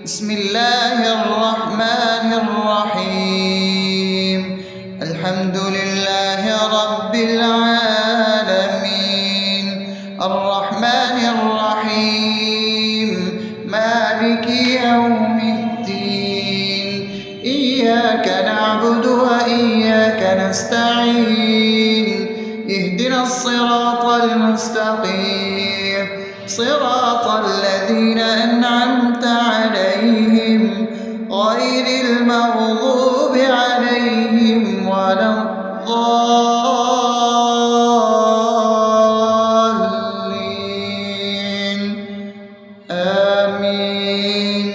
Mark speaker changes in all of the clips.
Speaker 1: بسم الله الرحمن الرحيم. الحمد لله رب العالمين، الرحمن الرحيم، مالك يوم الدين. إياك نعبد وإياك نستعين، اهدنا الصراط المستقيم، صراط الذين أنعمت عليهم غير المغضوب عليهم ولا الضالين. آمين.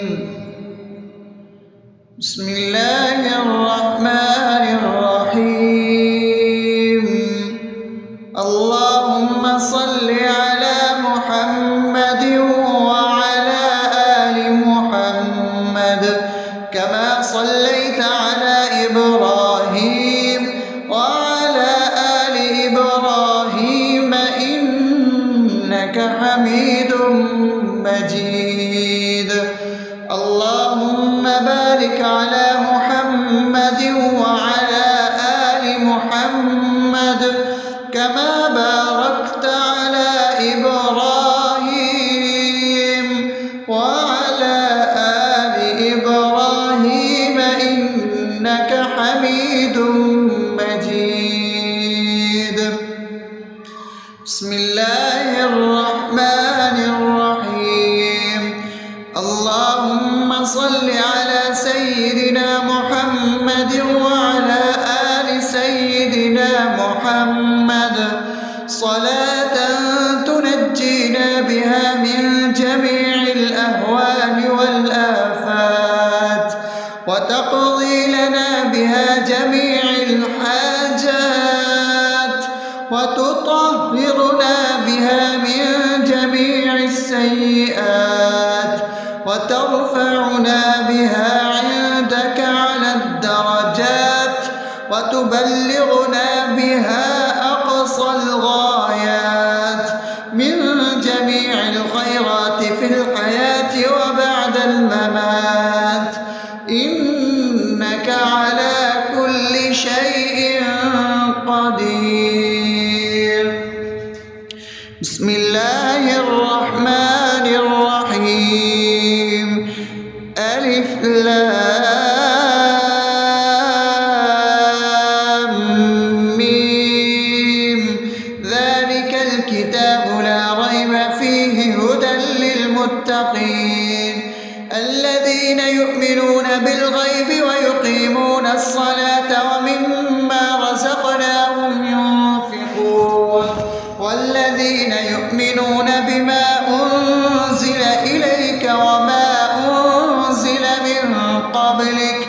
Speaker 1: بسم الله الرحمن الرحيم. اللهم صل على محمد وعلى آل محمد كما صليت على إبراهيم وعلى آل إبراهيم إنك حميد مجيد. اللهم بارك على محمد وعلى آل محمد كما باركت على إبراهيم وعلى آل إبراهيم إنك حميد مجيد. بسم الله الرحمن الرحيم. اللهم صل على سيدنا محمد وعلى آل سيدنا محمد صلاة تنجينا بها من جميع الأهوال والآفات، وتقضي لنا بها جميع الحاجات، وتطهرنا بها من جميع السيئات، وترفعنا بها عندك على الدرجات، وتبلغنا بها أقصى الغايات من جميع الخيرات في الحياة وبعد الممات، إنك على كل شيء قدير. بسم الله الرحمن الرحيم. ألف لام ميم. ذلك الكتاب لا ريب فيه هدى للمتقين الذين يؤمنون بالغيب ويقيمون الصلاة ومما رزقناهم ينفقون والذين يؤمنون بما أنزل إليك وما أنزل من قبلك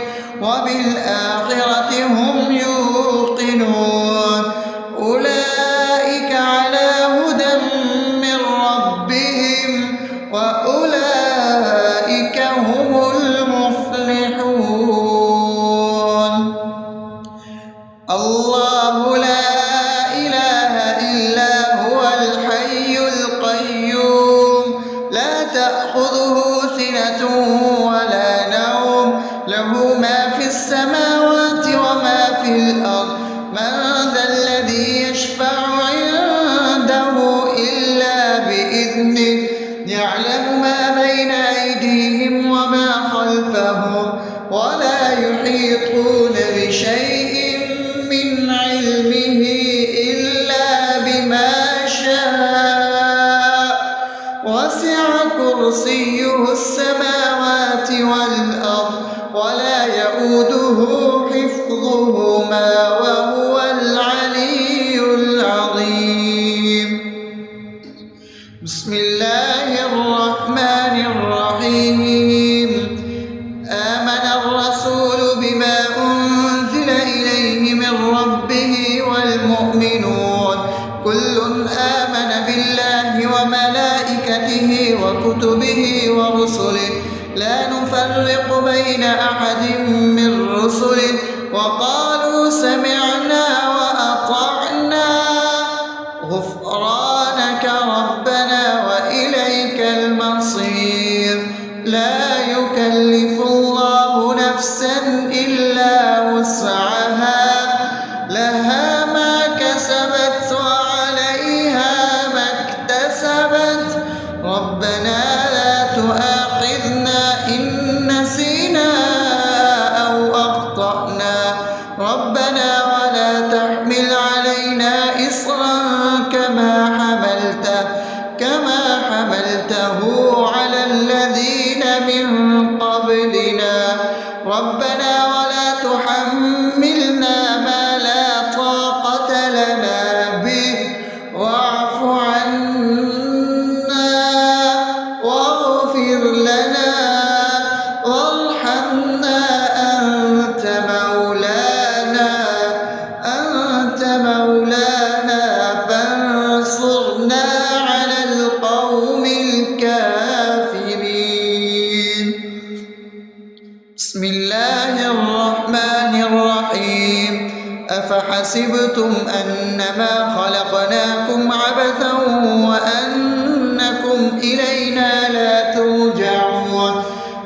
Speaker 1: وبالآخرة هم يوقنون أولئك على هدى من ربهم وأولئك هم المفلحون. الله لا إله إلا هو الحي القيوم لا تأخذه سنة ولا نوم له ما في السماوات وما في الأرض من ذا الذي يشفع عنده إلا بإذنه يعلم ما بين أيديهم وما خلفهم ولا يحيطون بشيء من علمه إلا بما شاء وسع كرسيه السماوات والأرض ولا يؤوده حفظهما وهو العلي العظيم. بسم الله الرحمن الرحيم. آمن الرسول بما أنزل إليه من ربه والمؤمنون كل آمن بالله وملائكته وكتبه ورسله لا نفرق بين أحد من رسله وقالوا سمعنا وأطعنا غفرانك ربنا وإليك المصير. لا يكلف يكلف الله نفسا إلا وسعها لها ما كسبت وعليها ما اكتسبت ربنا لا تؤاخذنا إن نسينا أو أخطأنا ربنا ولا تحمل علينا إصرا كما حملته على الذين من قبلنا ربنا ولا تحملنا ما لا طاقة لنا به واعف عنا واغفر لنا وارحمنا أنت مولانا فانصرنا على القوم الكافرين. بسم الله الرحمن الرحيم أفحسبتم أنما خلقناكم عبثا وأنكم إلينا لا ترجعون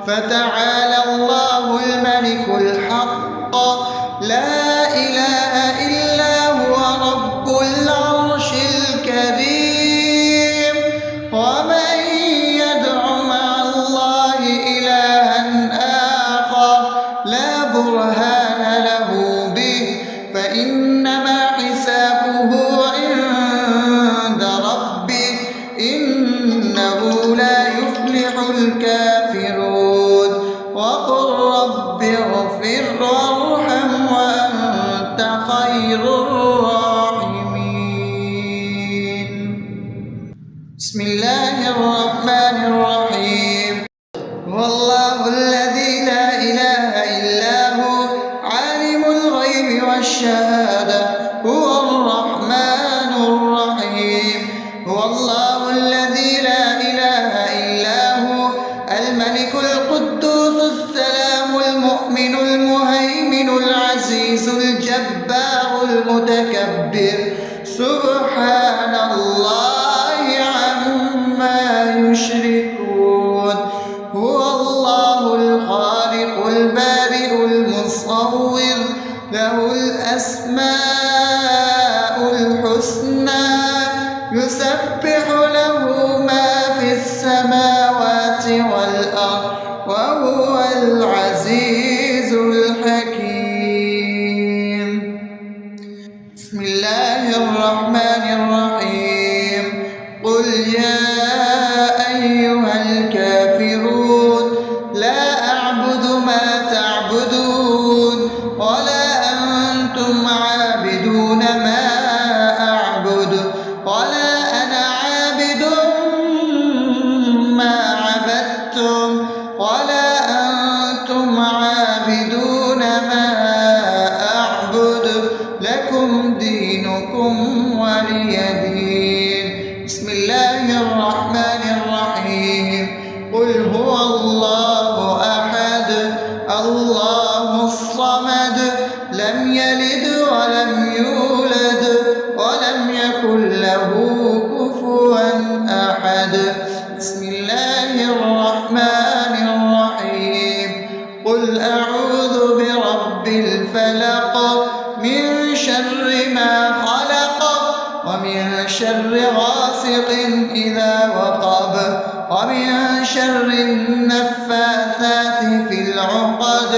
Speaker 1: فتعالى الله الملك الحق لا إله إلا هو رب العرش الكريم ومن يدع مع الله إلها آخر لا برهان له به فإنما حسابه عند ربه إنه لا يفلح الكافرون وقل رب اغفر وارحم وأنت خير الراحمين. بسم الله الرحمن الرحيم هو الله الذي لا إله إلا هو عالم الغيب والشهادة هو الرحمن الرحيم هو الله الذي لا إله إلا هو الملك القدوس السلام المؤمن المهيمن العزيز الجبار المتكبر سبحان الله عما يشركون هو الله الخالق البارئ المصور له الأسماء الحسنى يسبح له ما في السماوات والأرض وهو العزيز الحكيم. بسم الله الرحمن الرحيم قل يا أيها الكافرون لا أعبد ما تعبدون ولا أنتم عابدون ما أعبد ولا أنا عابد ما عبدتم ولا أنتم عابدون ما أعبد لكم دينكم ولي دين. بسم الله الرحمن الرحيم قل هو الله أحد الله الصمد لم يلد ولم يولد ولم يكن له كفوا أحد. بسم الله الرحمن الرحيم قل أعوذ برب الفلق من شر ما خلق ومن شر غاسق إذا وقب ومن شر النفاثات في العقد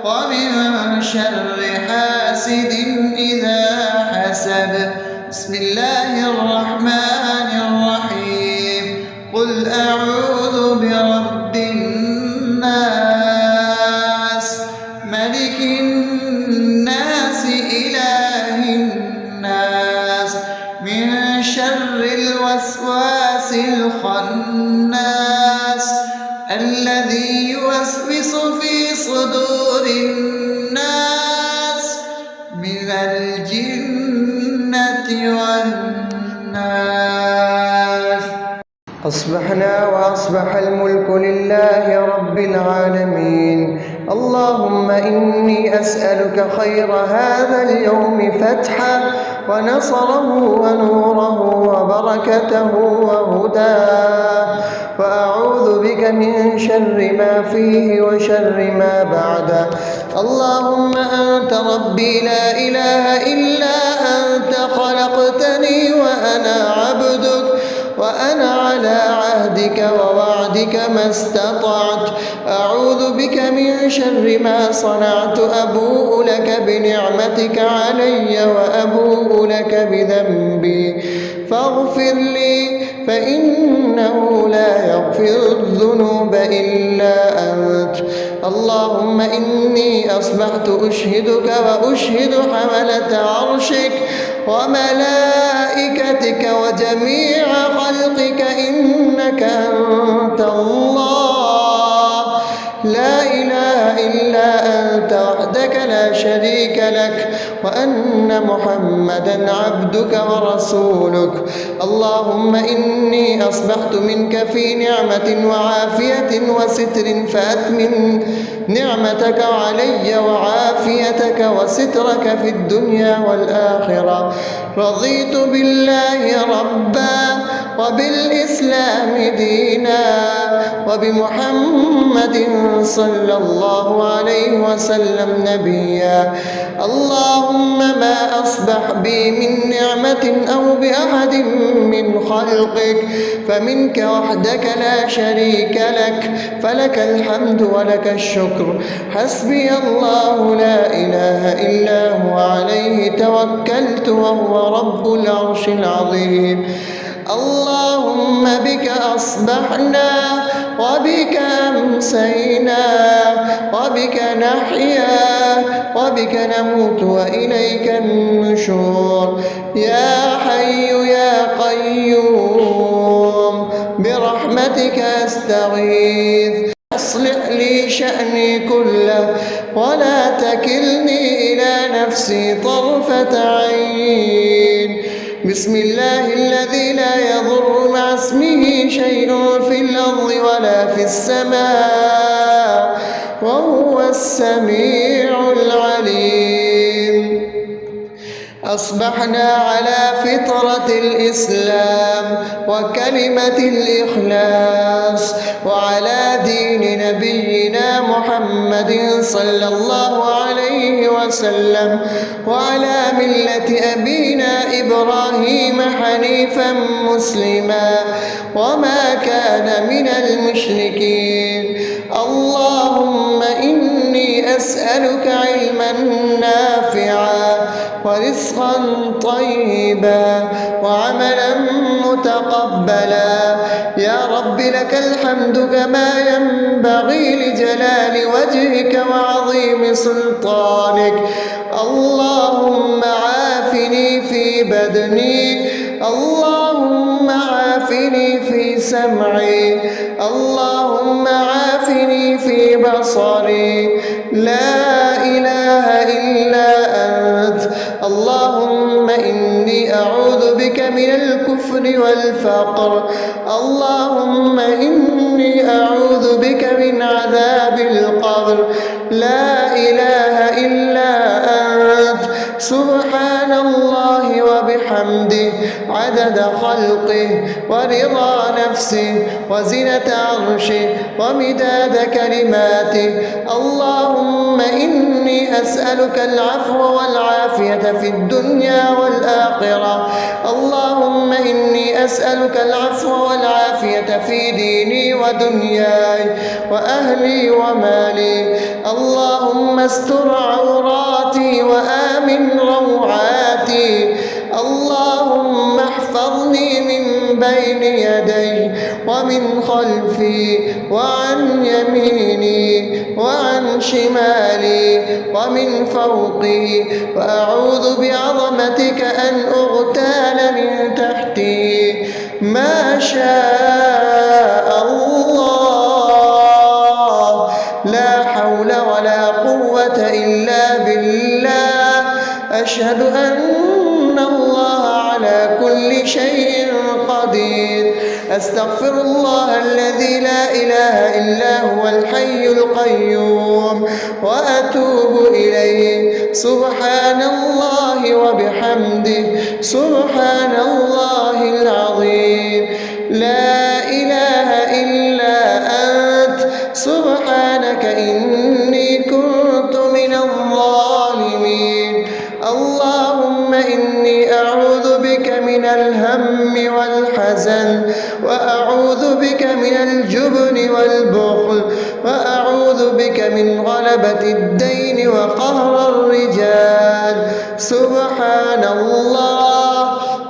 Speaker 1: ومن شر حاسد إذا حسد. بسم الله الرحمن الرحيم قل أعوذ برب الناس ملك الناس إله الناس من شر الوسواس الخناس الذي يوسوس في صدور الناس من الجنة والناس. أصبحنا وأصبح الملك لله رب العالمين
Speaker 2: اللهم إني أسألك خير هذا اليوم فتحه ونصره ونوره وبركته وهداه، وأعوذ بك من شر ما فيه وشر ما بعده. اللهم أنت ربي لا إله إلا أنت، خلقتني وأنا عبدك، وأنا على عهدك ووعدك ما استطعت. أعوذ بك من شر ما صنعت، أبوء لك بنعمتك علي وأبوء لك بذنبي، فاغفر لي فإنه لا يغفر الذنوب إلا أنت. اللهم إني أصبحت أشهدك وأشهد حملة عرشك وملائكتك وجميع خلقك إنك أنت الله، لا إله إلا أنت وحدك لا شريك لك، وأن محمدا عبدك ورسولك. اللهم إني أصبحت منك في نعمة وعافية وستر، فأتمم نعمتك علي وعافيتك وسترك في الدنيا والآخرة. رضيت بالله ربا وبالإسلام دينا وبمحمد صلى الله عليه وسلم نبيا. اللهم ما أصبح بي من نعمة أو بأحد من خلقك فمنك وحدك لا شريك لك، فلك الحمد ولك الشكر. حسبي الله لا إله إلا هو، عليه توكلت وهو رب العرش العظيم. اللهم بك أصبحنا وبك أمسينا وبك نحيا وبك نموت وإليك النشور. يا حي يا قيوم برحمتك أستغيث، أصلح لي شأني كله ولا تكلني إلى نفسي طرفة عين. بسم الله الذي لا يضر مع اسمه شيء في الأرض ولا في السماء وهو السميع العليم. أصبحنا على فطرة الإسلام وكلمة الإخلاص وعلى دين نبينا محمد صلى الله عليه وسلم وعلى ملة أبينا إبراهيم حنيفا مسلما وما كان من المشركين. اللهم إني أسألك علما نافعا ورزقا طيبا وعملا متقبلا. يا رب لك الحمد كما ينبغي لجلال وجهك وعظيم سلطانك. اللهم عافني في بدني، اللهم عافني في سمعي، اللهم عافني في بصري. لا إله إلا أنت. اللهم إني أعوذ بك من الكفر والفقر. اللهم إني أعوذ بك من عذاب القبر. لا إله إلا أنت. سبحان الله وبحمده عدد خلقه ورضا نفسه وزنة عرشه ومداد كلماته. اللهم إني أسألك العفو والعافية في الدنيا والآخرة. اللهم إني أسألك العفو والعافية في ديني ودنياي وأهلي ومالي. اللهم استر عوراتي وآمن روعاتي. اللهم احفظني من بين يدي ومن خلفي وعن يميني وعن شمالي ومن فوقي، وأعوذ بعظمتك أن أغتال من تحتي. ما شاء الله، لا حول ولا قوة إلا بالله. أشهد أن الله على كل شيء قدير. أستغفر الله الذي لا إله إلا هو الحي القيوم وأتوب إليه. سبحان الله وبحمده سبحان الله العظيم. لا إله إلا أنت سبحانك إني كنت من الظالمين. اللهم إني أعوذ بك من الهم والحزن، وأعوذ بك من الجبن والبخل، وأعوذ بك من غلبة الدين وقهر الرجال. سبحان الله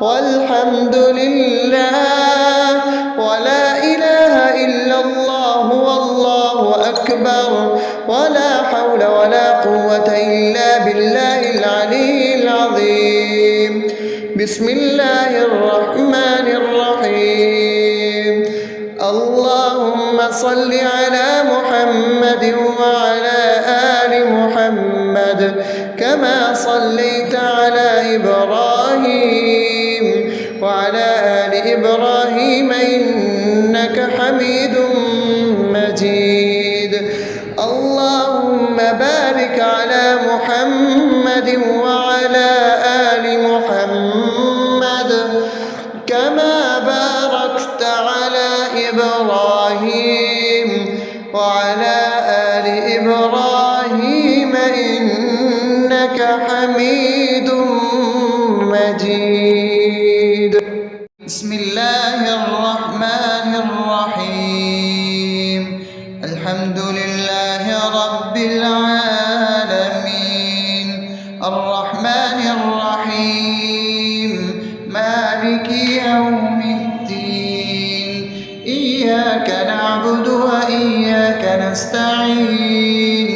Speaker 2: والحمد لله ولا إله إلا الله والله أكبر ولا حول ولا قوة إلا بالله العلي العظيم. بسم الله الرحمن الرحيم. اللهم صل على محمد وعلى آل محمد كما صليت على إبراهيم وعلى آل إبراهيم إنك حميد مجيد. اللهم بارك على محمد وعلى آل محمد كما باركت على إبراهيم وعلى آل إبراهيم إنك حميد مجيد.
Speaker 1: بسم الله الرحمن الرحيم. الحمد لله رب العالمين الرحمن الرحيم مالك يوم الدين. إياك نعبد وإياك نستعين.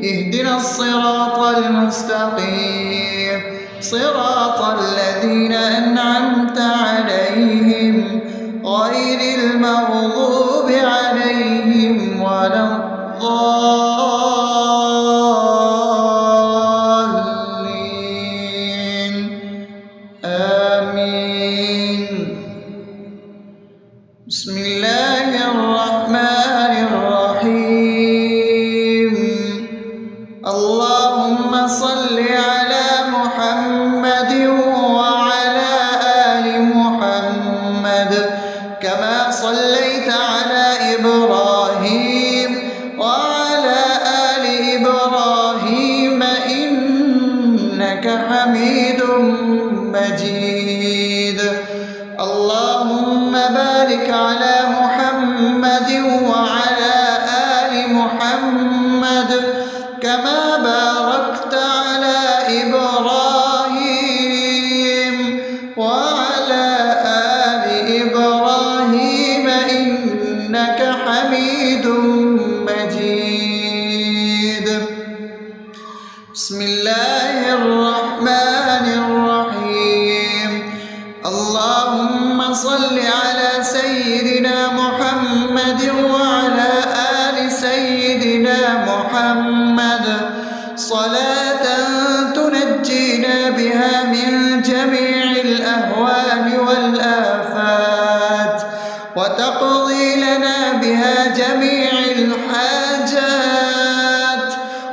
Speaker 1: اهدنا الصراط المستقيم صراط الذين أنعمت عليهم غير المغضوب عليهم ولا الضالين. آمين. بسم الله الرحمن الرحيم. اللهم صل على محمد وعلى آل محمد كما صليت على إبراهيم وعلى آل إبراهيم إنك حميد مجيد. اللهم بارك على محمد وعلى آل محمد كما باركت على إبراهيم وعلى آل إبراهيم إنك حميد مجيد. بسم الله الرحمن الرحيم. اللهم صل على سيدنا محمد وعلى آل سيدنا محمد صلاة تنجينا بها من جميع الأهوال والآفات وتقضي لنا بها جميع الحاجات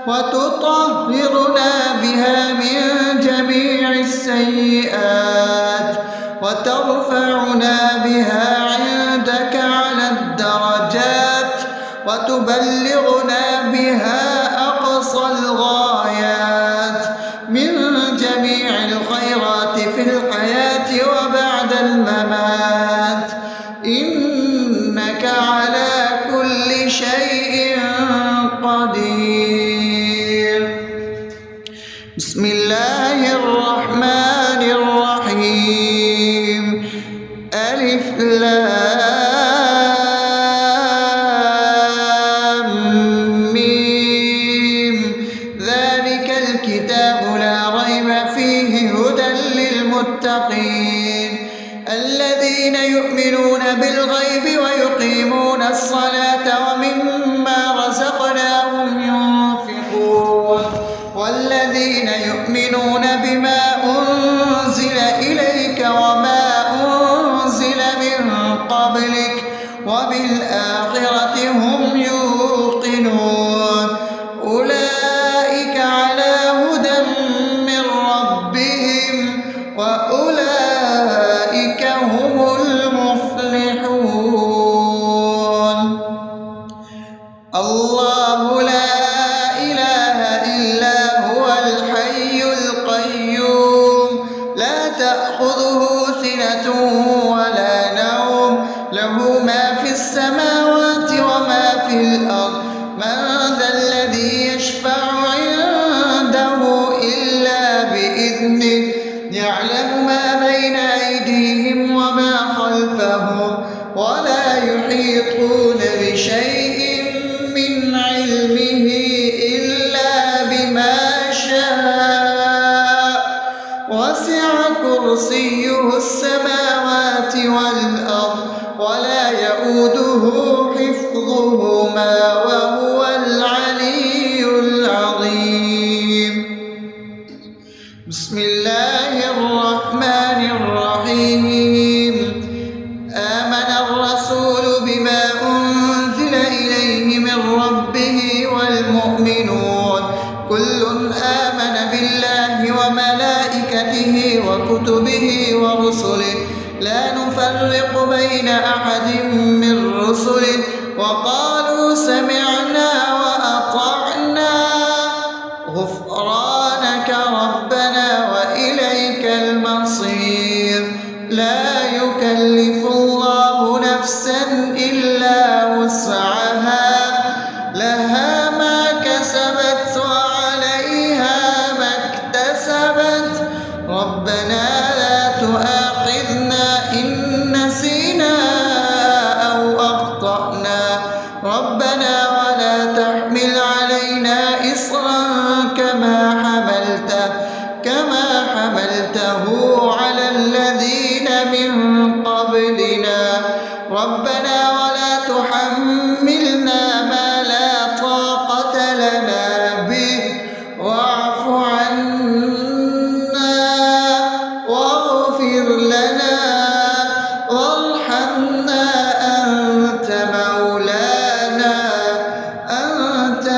Speaker 1: وتطهرنا بها من جميع السيئات وترفعنا بها عندك على الدرجات وتبلغنا بها أقصى الغايات من جميع الخيرات في الحياة وبعد الممات إنك على كل شيء قدير. بسم الله الرحمن الرحيم. ألف لام ميم. ذلك الكتاب لا ريب فيه هدى للمتقين الذين يؤمنون بالغيب ويقيمون الصلاة ومما رزقناهم ينفقون والذين يؤمنون بإذنه يعلم ما بين أيديهم وما خلفهم ولا يحيطون بشيء من علمه إلا بما شاء وسع كرسيه السماوات والأرض ولا يئوده حفظهما وهو العلي العظيم. بسم الله الرحمن الرحيم. آمن الرسول بما أنزل إليه من ربه والمؤمنون كل آمن بالله وملائكته وكتبه ورسله لا نفرق بين أحد من رسله وقالوا سمعنا وأطعنا غفرانك ربنا وإليك المصير. لا يكلف الله نفسا إلا وسعها لها ما كسبت وعليها ما اكتسبت ربنا لا تؤاخذنا إن نسينا أو أخطأنا ربنا ولا تحمل علينا إصرا كما حملته على الذين من قبلنا ربنا ولا تحملنا ما لا طاقة لنا به واعف عنا واغفر لنا وارحمنا أنت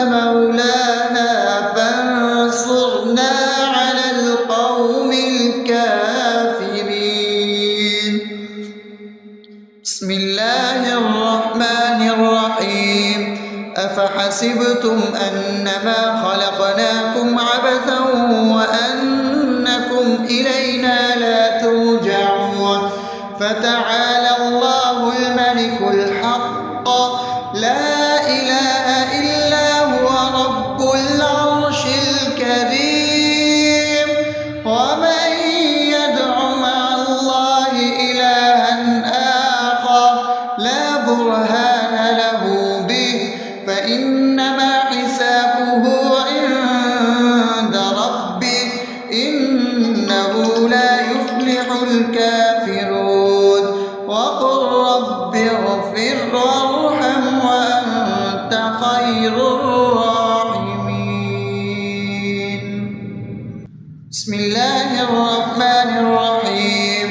Speaker 1: مولانا فانصرنا على القوم الكافرين. بسم الله الرحمن الرحيم. أفحسبتم أنما خلقناكم عبثا وأنكم إلينا لا ترجعون فتعالى الله الملك الحق لا إله إلا هو رب العرش الكريم. ومن يدع مع الله إلها آخر لا برهان له به فإنما حسابه عند ربه إنه لا يفلح الكافرون. وقل رب اغفر وارحم وأنت خير الراحمين. بسم الله الرحمن الرحيم.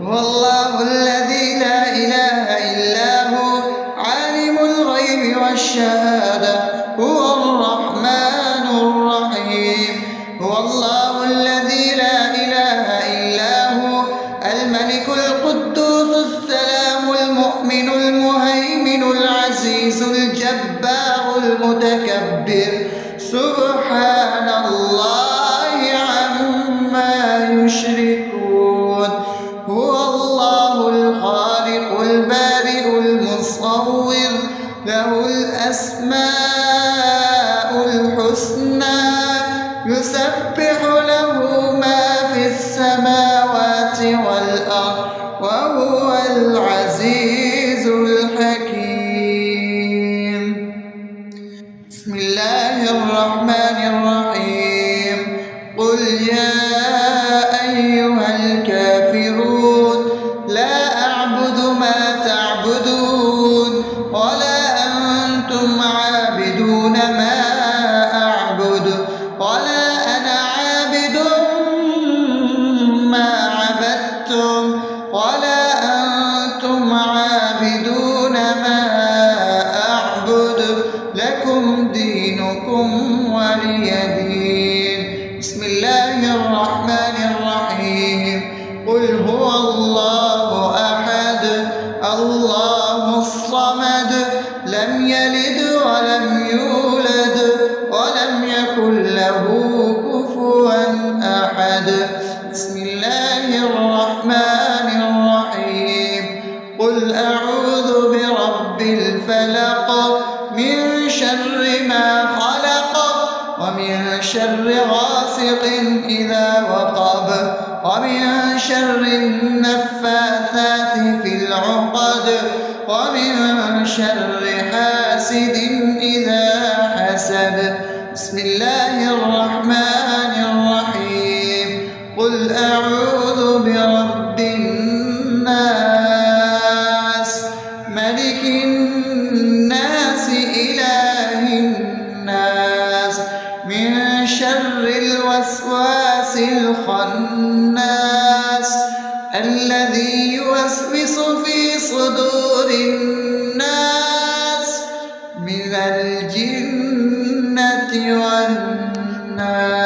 Speaker 1: هو الله الذي لا إله إلا هو عالم الغيب والشهادة هو الرحمن الرحيم. هو الله الذي لا إله إلا هو الملك القدوس السلام المؤمن المهيمن العزيز الجبار المتكبر سبحان الله عما يشركون. هو الله الخالق البارئ المصور له الأسماء الحسنى يسبح له ما في السماوات والأرض وهو العزيز الحكيم. بسم الله الرحمن الرحيم. قل يا أيها الكافرون لا أعبد ما تعبدون ولا أنتم عابدون ما أعبد ولا أنا عابد ما عبدتم ولا أنتم عابدون ما أعبد لكم دينكم ولي دين. بسم الله الرحمن الرحيم. قل هو الله أحد الله الصمد لم يلد ولم يولد ولم يكن له كفوا أحد. بسم الله الرحمن الرحيم. قل أعوذ برب الفلق من شر ما خلق ومن شر غاسق إذا وقب ومن شر النفاثات في العقد ومن شر حاسد إذا حسد. بسم الله الرحمن الرحيم. قل أعوذ برب الناس ملك الناس إله الناس من شر الوسواس الخناس الذي يوسوس في صدور الناس من الجنة والناس.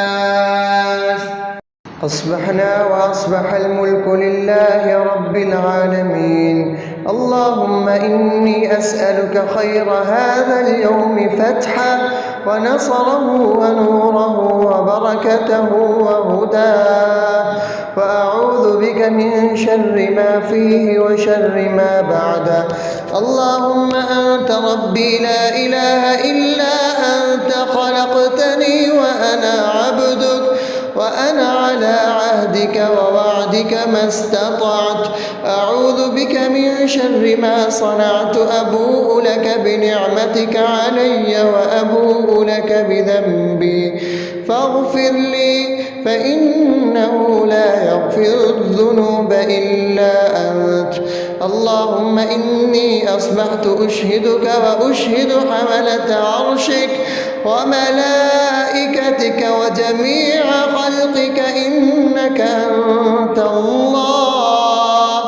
Speaker 2: أصبحنا وأصبح الملك لله رب العالمين. اللهم إني أسألك خير هذا اليوم فتحه ونصره ونوره وبركته وهداه، وأعوذ بك من شر ما فيه وشر ما بعده. اللهم أنت ربي لا إله إلا أنت، خلقتني وأنا عبدك، وأنا على عهدك ووعدك ما استطعت. أعوذ بك من شر ما صنعت. أبوء لك بنعمتك علي وأبوء لك بذنبي فاغفر لي، فإنه لا يغفر الذنوب إلا أنت. اللهم إني أصبحت أشهدك وأشهد حملة عرشك وملائكتك وجميع خلقك إنك أنت الله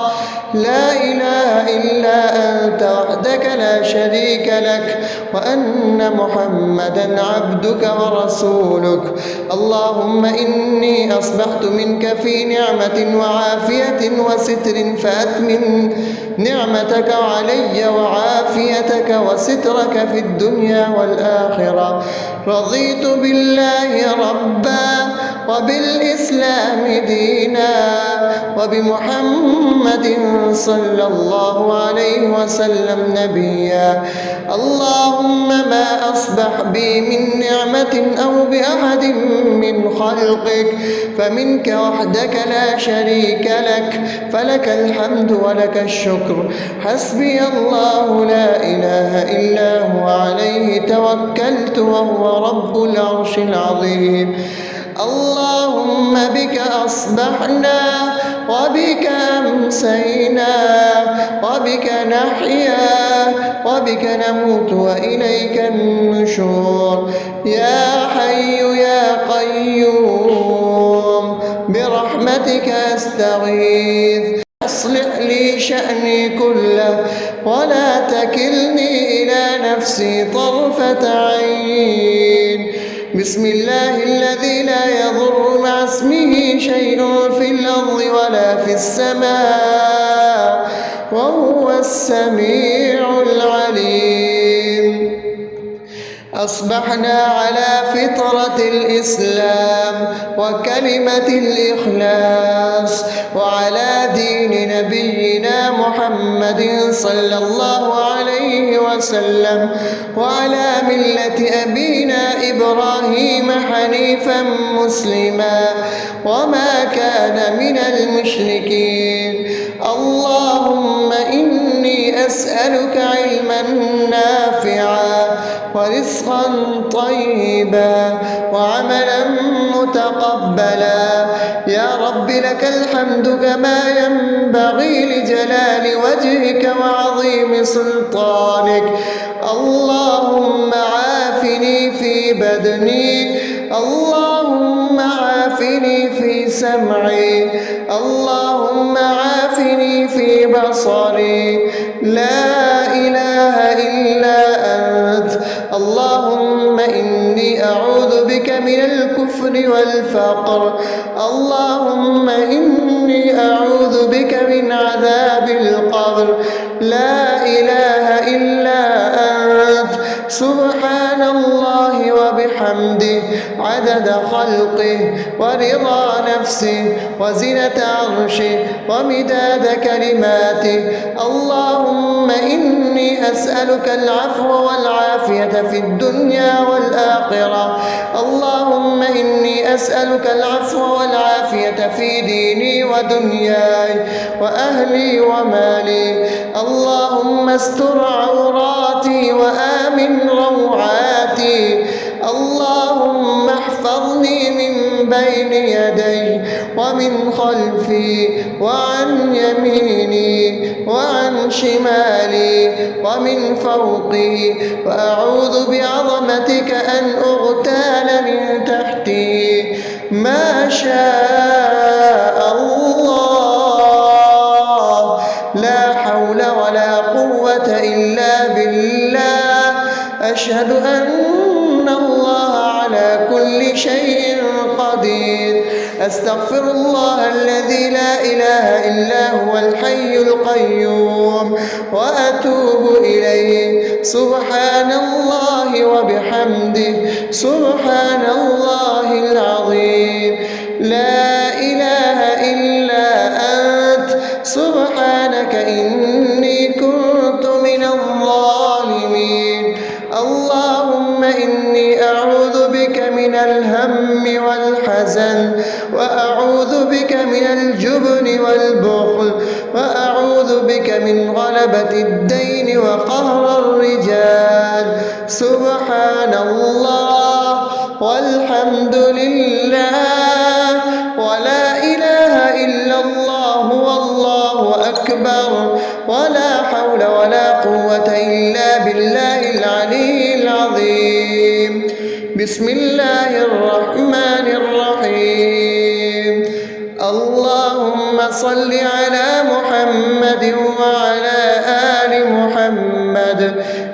Speaker 2: لا إله إلا أنت وحدك لا شريك لك، وأن محمدا عبدك ورسولك. اللهم إني أصبحت منك في نعمة وعافية وستر، فأتمم نعمتك علي وعافيتك وسترك في الدنيا والآخرة. رضيت بالله ربا وبالإسلام دينا وبمحمد صلى الله عليه وسلم نبيا. اللهم ما أصبح بي من نعمة أو بأحد من خلقك فمنك وحدك لا شريك لك، فلك الحمد ولك الشكر. حسبي الله لا إله إلا هو عليه توكلت وهو رب العرش العظيم. اللهم بك أصبحنا وبك أمسينا وبك نحيا وبك نموت وإليك النشور. يا حي يا قيوم برحمتك أستغيث، أصلح لي شأني كله ولا تكلني إلى نفسي طرفة عين. بسم الله الذي لا يضر مع اسمه شيء في الأرض ولا في السماء وهو السميع العليم. أصبحنا على فطرة الإسلام وكلمة الإخلاص وعلى دين نبينا محمد صلى الله عليه وسلم وعلى ملة أبينا إبراهيم حنيفا مسلما وما كان من المشركين. اللهم إني أسألك علما نافعا ورزقا طيبا وعملا متقبلا. يا رب لك الحمد كما ينبغي لجلال وجهك وعظيم سلطانك. اللهم عافني في بدني، اللهم عافني في سمعي، اللهم عافني في بصري. لا إله إلا أنت. اللهم إني أعوذ بك من الكفر والفقر. اللهم إني أعوذ بك من عذاب القبر. لا إله إلا أنت. سبحان الله وبحمده عدد خلقه ورضا نفسه وزنة عرشه ومداد كلماته. اللهم إني أسألك العفو والعافية في الدنيا والآخرة. اللهم إني إني أسألك العفو والعافية في ديني ودنياي وأهلي ومالي. اللهم استر عوراتي وآمن روعاتي. اللهم احفظني من بين يدي ومن خلفي وعن يميني وعن شمالي ومن فوقي، وأعوذ بعظمتك أن أغتال من تحتي. ما شاء الله، لا حول ولا قوة إلا بالله. أشهد أن الله على كل شيء قدير. أستغفر الله الذي لا إله إلا هو الحي القيوم وأتوب إليه. سبحان الله وبحمده، سبحان الله العظيم. لا إله إلا أنت، سبحانك إني كنت من الظالمين. اللهم إني أعوذ بك من الهم والحزن، وأعوذ بك من الجبن والبخل، وأعوذ بك من غلبة الدين وقهر الرجال. سبحان الله والحمد لله ولا إله إلا الله والله أكبر، ولا حول ولا قوة إلا بالله العلي العظيم. بسم الله الرحمن الرحيم. اللهم صل على محمد وعلى آل محمد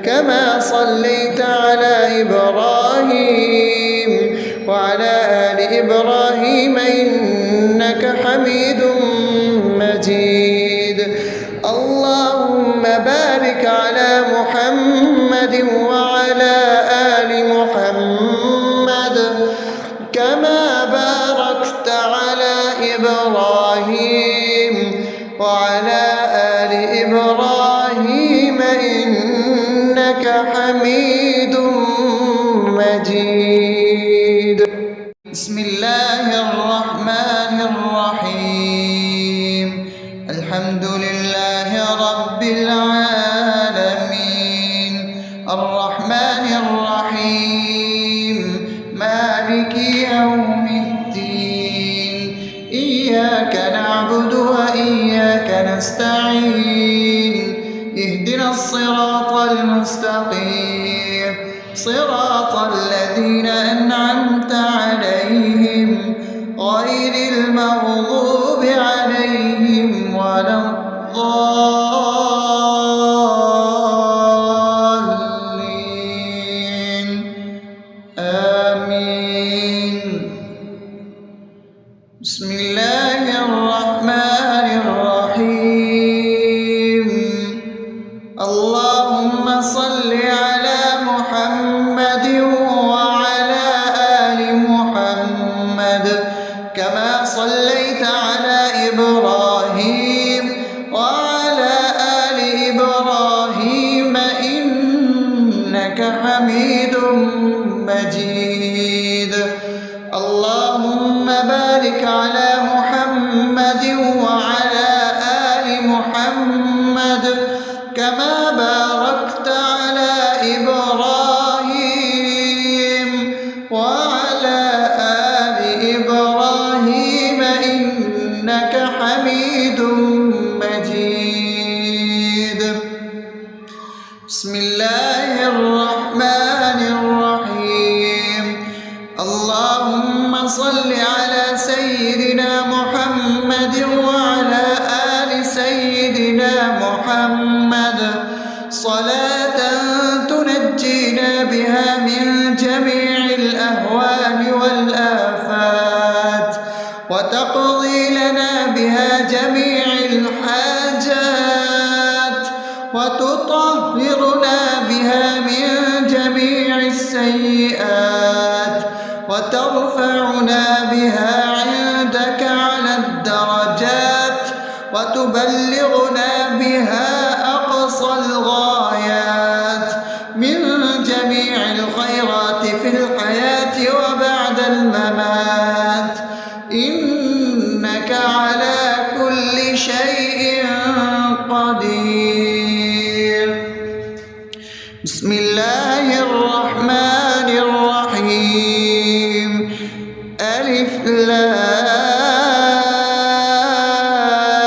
Speaker 2: كما صليت على إبراهيم وعلى آل إبراهيم إنك حميد مجيد. اللهم بارك على محمد وعلى آل محمد كما باركت على إبراهيم وعلى آل إبراهيم إنك حميد مجيد.
Speaker 1: بسم الله الرحمن الرحيم. الحمد لله رب العالمين، الرحمن الرحيم، مالك يوم الدين. إياك نعبد وإياك نستعين. اهدنا الصراط المستقيم، صراط الذين أنعمت عليهم غير المغضوب عليهم ولا الضالين. آمين. بسم الله الرحمن الرحيم. اللهم صل على محمد وعلى آل محمد كما صليت على إبراهيم وعلى آل إبراهيم إنك حميد مجيد. اللهم بارك على محمد وعلى آل محمد كما باركت على إبراهيم وعلى آل إبراهيم إنك حميد مجيد. بسم الله الرحمن الرحيم. اللهم صل على سيدنا محمد وعلى آل سيدنا محمد صلاة تنجينا بها من جميع الأهوال والآفات، وتقضي لنا بها جميع الحاجات، وتطهرنا بها من جميع السيئات، وترفعنا بها عندك على الدرجات، وتبلغنا بها أقصى الغايات من جميع الخيرات في الحياة وبعد الممات.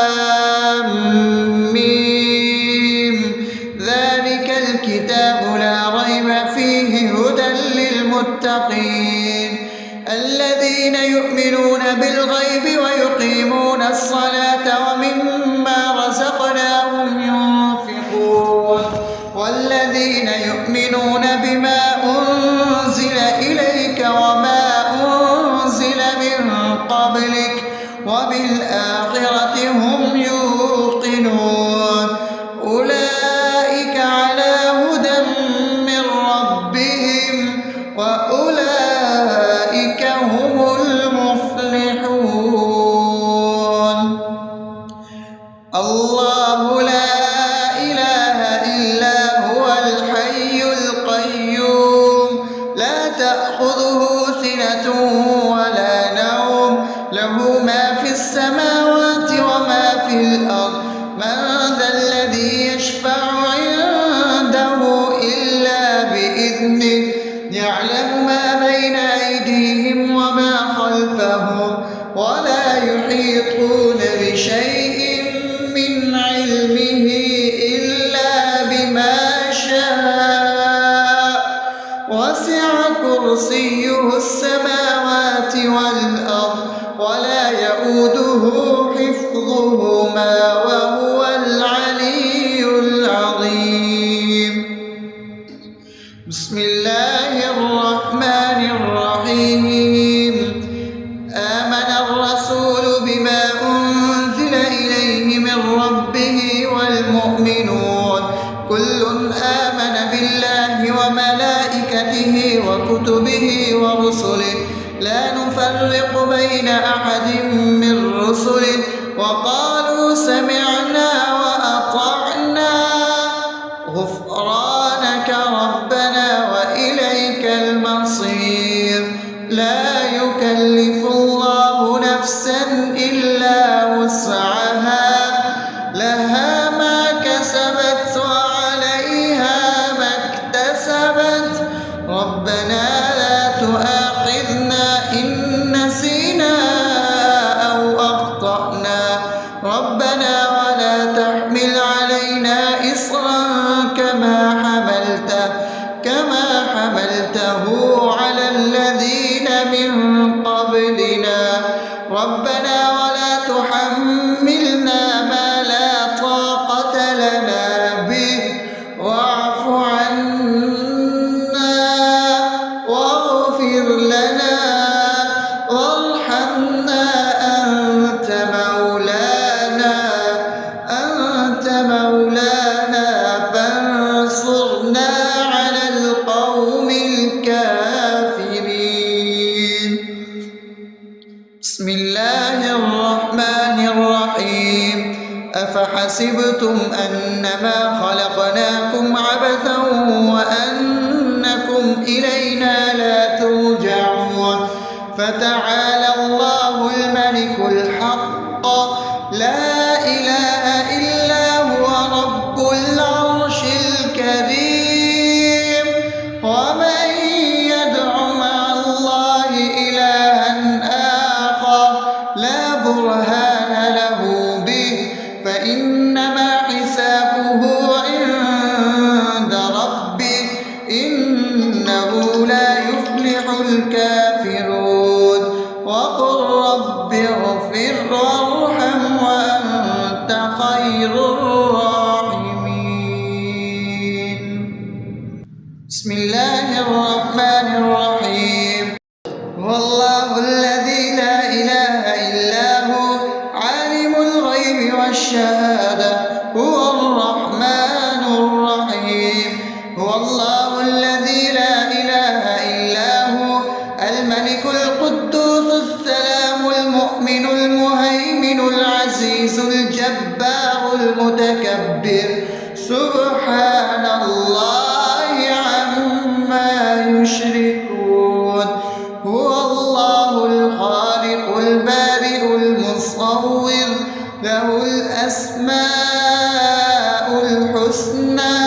Speaker 1: لام ميم ذلك الكتاب لا ريب فيه هدى للمتقين الذين يؤمنون بالغيب ويقيمون الصلاة ومما رزقناهم ينفقون والذين يؤمنون بما أنزل إليك وما أنزل من قبلك وبالآخرة هم يوقنون أولئك على هدى من ربهم وأولئك هم المفلحون الله لا إله إلا هو الحي القيوم لا تأخذه سنة ولا نوم له ما في السماوات وما في الأرض من ذا الذي يشفع عنده إلا بإذنه يعلم ما بين أيديهم وما خلفهم ولا يحيطون بشيء من علمه إلا بما شاء وسع كرسيه السماوات والأرض ولا يؤوده حفظهما وهو العلي العظيم بسم الله الرحمن الرحيم آمن الرسول بما أنزل إليه من ربه والمؤمنون كل آمن بالله وملائكته وكتبه ورسله لا نفرق بين أحد من رسله وقالوا سمعنا وأطعنا غفرانك ربنا وإليك المصير لا يكلف الله نفسا إلا وسعها لها ما كسبت وعليها ما اكتسبت ربنا لا تؤاخذنا إن نسينا أو أخطأنا ربنا ولا تحمل علينا إصرا كما حملته على الذين من قبلنا ربنا ولا تحملنا ما لا طاقة لنا به واعف عنا واغفر لنا وارحمنا أنت مولانا فانصرنا على القوم الكافرين بسم الله الرحمن الرحيم أفحسبتم أنما خلقناكم عبثا وأنكم إلينا لا ترجعون فتعالى الله الملك الحق لا إله إلا هو رب العرش الكريم ومن يدع مع الله إلها آخر لا برهان له به فإنما حسابه عند ربه إنه لا يفلح الكافرون وقل رب اغفر وارحم وأنت خير الراحمين بسم الله الرحمن الرحيم هو الله الذي لا إله إلا هو عالم الغيب والشهادة هو الرحمن الرحيم هو الله الذي لا إله إلا هو الملك القدوس السلام المؤمن المهيمن العزيز الجبار المتكبر سبحان الله عما يشركون هو الله الخالق البارئ المصور له الأسماء الحسنى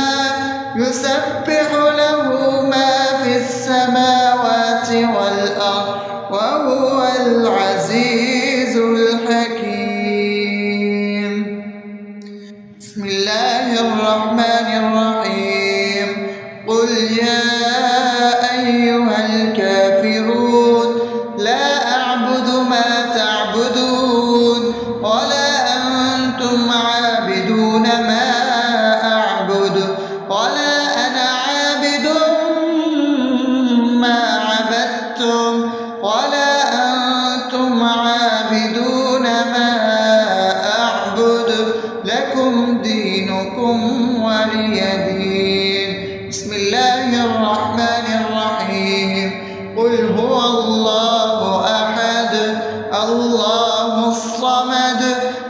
Speaker 1: يسبح له ما في السماوات والأرض وهو العزيز الحكيم. بسم الله الرحمن الرحيم. قل يا أيها الكافرون لا أعبد ما تعبدون ولا أنتم عابدون ما أعبد ولا أنا عابد ما عبدتم ولا أنتم عابدون ما أعبد لكم دينكم ولي دين. بسم الله الرحمن الرحيم. قل هو الله أحد الله الصمد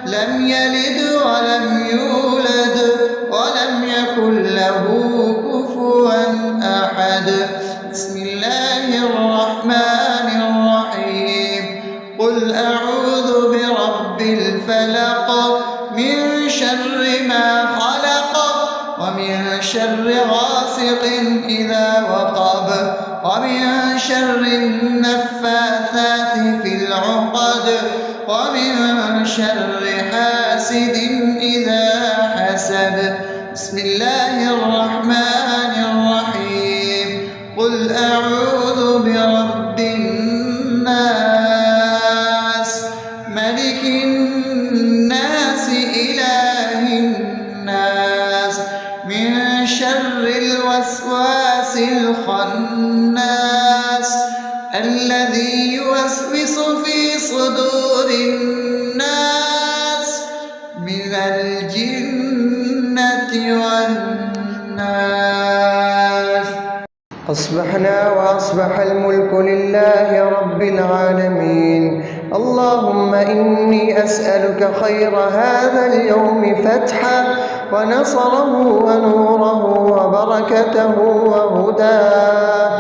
Speaker 1: لم يلد ولم يولد ولم يكن له كفوا أحد. بسم الله الرحمن الرحيم. قل أعوذ برب الفلق من شر ما خلق ومن شر غاسق إذا وقب ومن شر النفاثات في العقد ومن شر حاسد إذا حسد. بسم الله الرحمن الرحيم. قل أعوذ برب الناس ملك الناس إله الناس من شر الوسواس الخناس الذي يوسوس في صدور الناس من الجنة والناس.
Speaker 2: أصبحنا وأصبح الملك لله رب العالمين. اللهم إني أسألك خير هذا اليوم فتحه ونصره ونوره وبركته وهداه،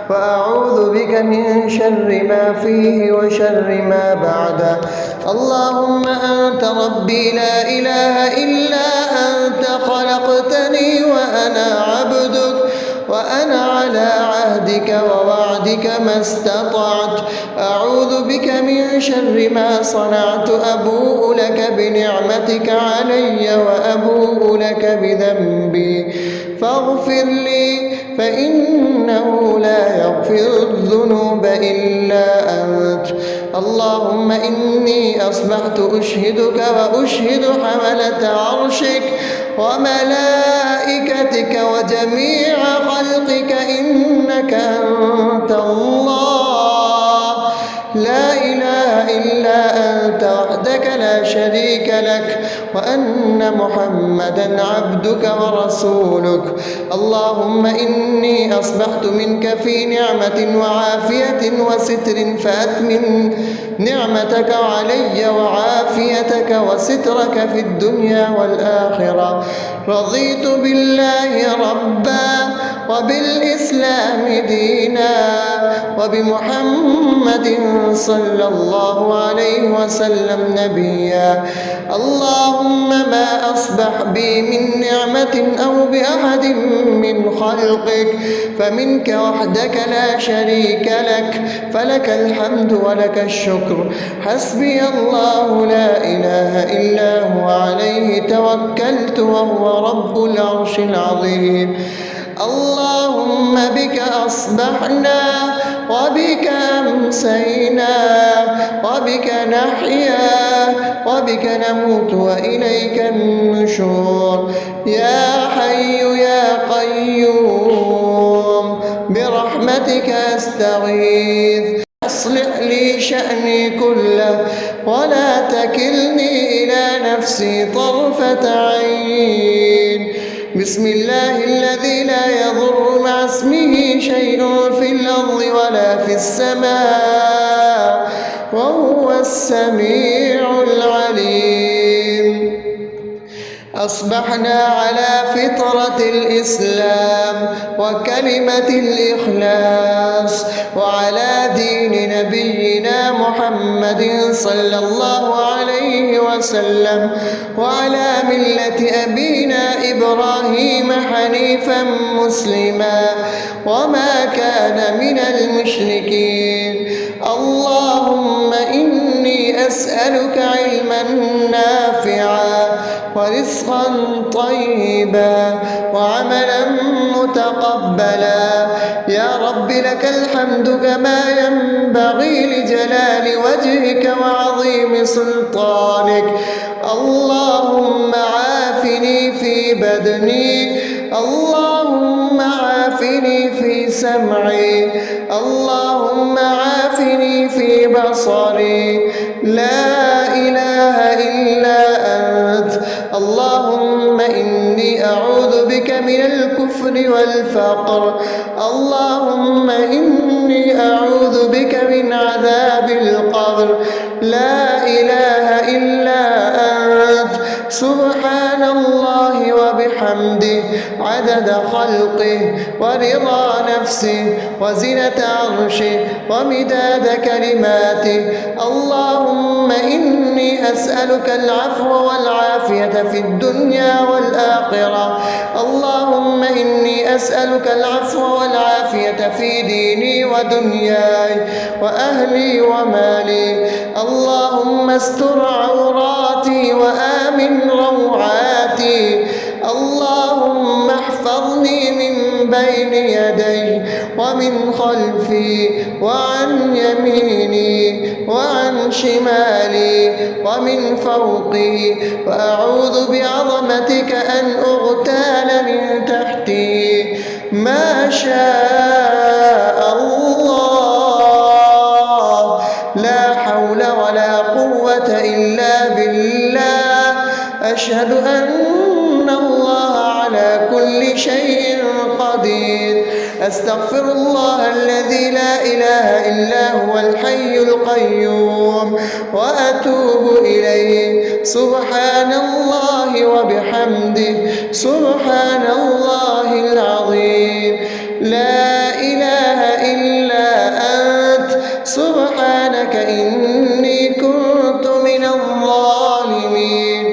Speaker 2: وأعوذ بك من شر ما فيه وشر ما بعده. اللهم أنت ربي لا إله إلا أنت خلقتني وأنا عبدك وأنا على عهدك ووعدك ما استطعت. أعوذ بك من شر ما صنعت. أبوء لك بنعمتك علي وأبوء لك بذنبي فاغفر لي فإنه لا يغفر الذنوب إلا أنت. اللهم إني أصبحت أشهدك وأشهد حملة عرشك وملائكتك وجميع خلقك إنك أنت الله لا إله إلا أنت وحدك لا شريك لك وأن محمدا عبدك ورسولك. اللهم إني أصبحت منك في نعمة وعافية وستر فأتمم نعمتك علي وعافيتك وسترك في الدنيا والآخرة. رضيت بالله ربا وبالإسلام دينا وبمحمد صلى الله عليه وسلم نبيا. اللهم ما أصبح بي من نعمة أو بأحد من خلقك فمنك وحدك لا شريك لك فلك الحمد ولك الشكر. حسبي الله لا إله إلا هو عليه توكلت وهو رب العرش العظيم. اللهم بك أصبحنا وبك أمسينا وبك نحيا وبك نموت وإليك النشور. يا حي يا قيوم برحمتك أستغيث. أصلح لي شأني كله ولا تكلني إلى نفسي طرفة عين. بسم الله الذي لا يضر مع اسمه شيء في الأرض ولا في السماء وهو السميع العليم. أصبحنا على فطرة الإسلام وكلمة الإخلاص وعلى دين نبينا محمد صلى الله عليه وسلم وعلى ملة أبينا إبراهيم حنيفا مسلما وما كان من المشركين. اللهم أسألك علما نافعا ورزقا طيبا وعملا متقبلا. يا رب لك الحمد كما ينبغي لجلال وجهك وعظيم سلطانك. اللهم عافني في بدني، اللهم عافني في سمعي، اللهم عافني في بصري. لا إله إلا أنت. اللهم إني أعوذ بك من الكفر والفقر. اللهم إني أعوذ بك من عذاب القبر. لا إله إلا أنت. سبحان الله وبحمده عدد خلقه ورضا نفسه وزنة عرشه ومداد كلماته. اللهم إني أسألك العفو والعافية في الدنيا والآخرة. اللهم إني أسألك العفو والعافية في ديني ودنياي وأهلي ومالي. اللهم استر عوراتي وآمن روعاتي. اللهم احفظني من بين يدي ومن خلفي وعن يميني وعن شمالي ومن فوقي، وأعوذ بعظمتك أن أغتال من تحتي. ما شاء الله، لا حول ولا قوة إلا بالله. أشهد أن الله على كل شيء قدير. أستغفر الله الذي لا إله إلا هو الحي القيوم وأتوب إليه. سبحان الله وبحمده سبحان الله العظيم. لا إله إلا أنت. سبحانك إني كنت من الظالمين.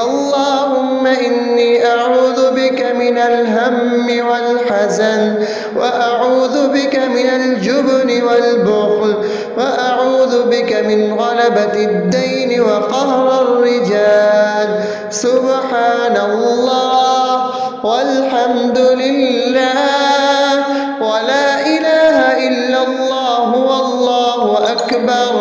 Speaker 2: اللهم إني أعوذ بك من الهم والحزن، وأعوذ بك من الجبن والبخل، وأعوذ بك من غلبة الدين وقهر الرجال. سبحان الله والحمد لله ولا إله إلا الله والله أكبر،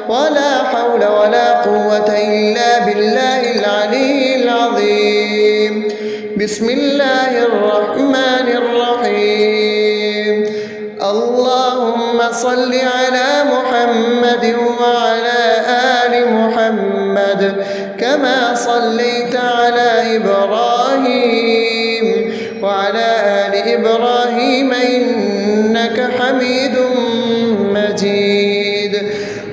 Speaker 2: ولا حول ولا قوة إلا بالله العلي العظيم. بسم الله الرحمن الرحيم. اللهم صل على محمد وعلى آل محمد كما صليت على إبراهيم وعلى آل إبراهيم إنك حميد مجيد.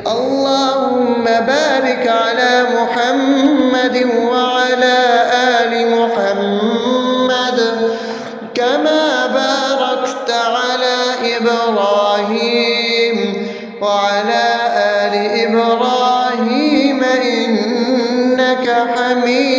Speaker 2: اللهم بارك على محمد وعلى آل محمد كما باركت على إبراهيم وعلى آل إبراهيم إنك حميد